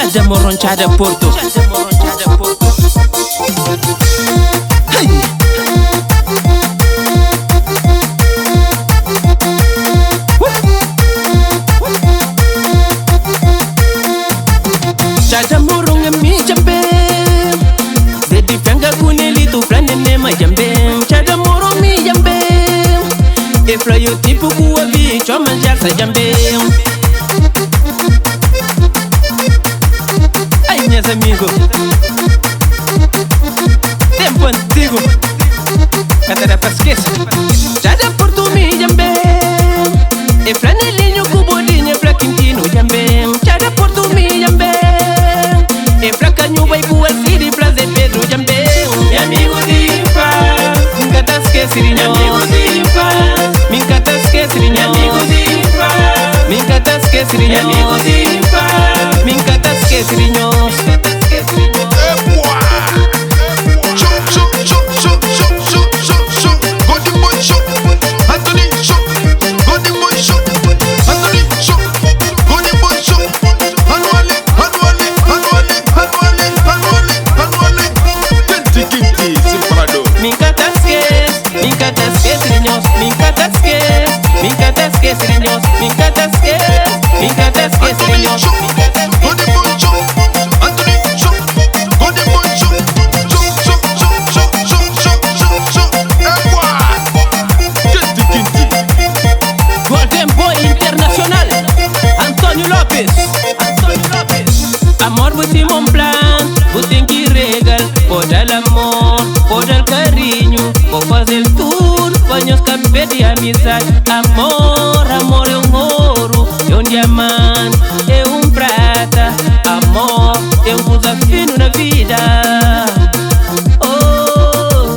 Chada moron chada porto. Hey. Chada moron mi jambe. Zedi franga kuneli tu frane ne ma jambe. Chada moron mi jambe. Efra yo tipo kuwa vi choma jasa jambe. Ay minhas amigos, tempo antigo, catera para esquecer. Já dá por tu me jambe. E franelinho cubodinho pra quintino jambe. Já dá por tu me jambe. E pra canho vai boa ciri pra Zé Pedro jambe. Meu amigo de paz, nunca tá esquecendo. Meu amigo de paz, nunca tá esquecendo. Meu amigo de paz, nunca tá esquecendo. Meu amigo de paz, nunca tá esquecendo. Amor buti mon plan, buti que regal. Pode el amor, pode el carinho. Vou fazer tudo, banhos capé de amizade. Amor, amor é ouro, é diamante, é prata. Amor, é coisa fino na vida. Oh,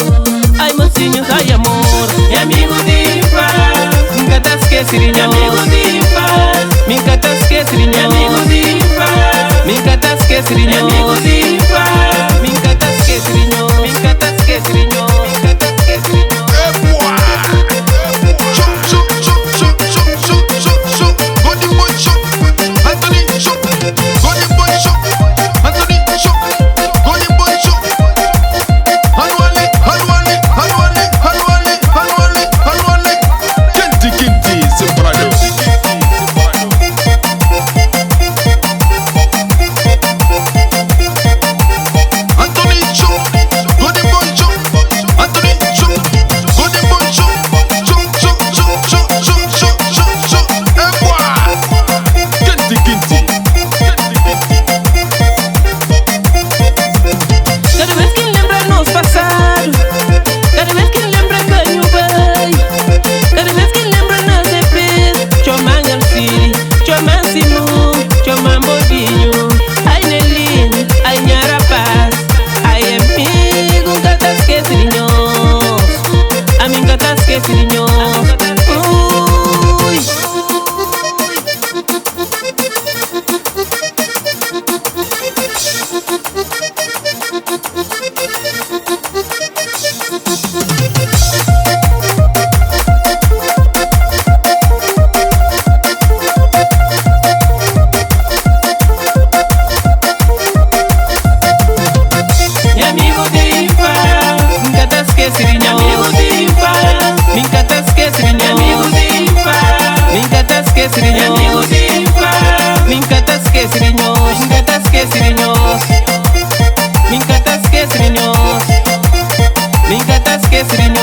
ai mocinhos, ai amor. Meu amigo de paz, nunca tá esquecendo. Meu amigo de paz, nunca tá esquecendo. Meu amigo de paz, nunca tá esquecendo. Meu amigo de paz, nunca tá esquecendo. Nunca tá esquecendo. Nunca tá esquecendo. Nunca te esqueceré.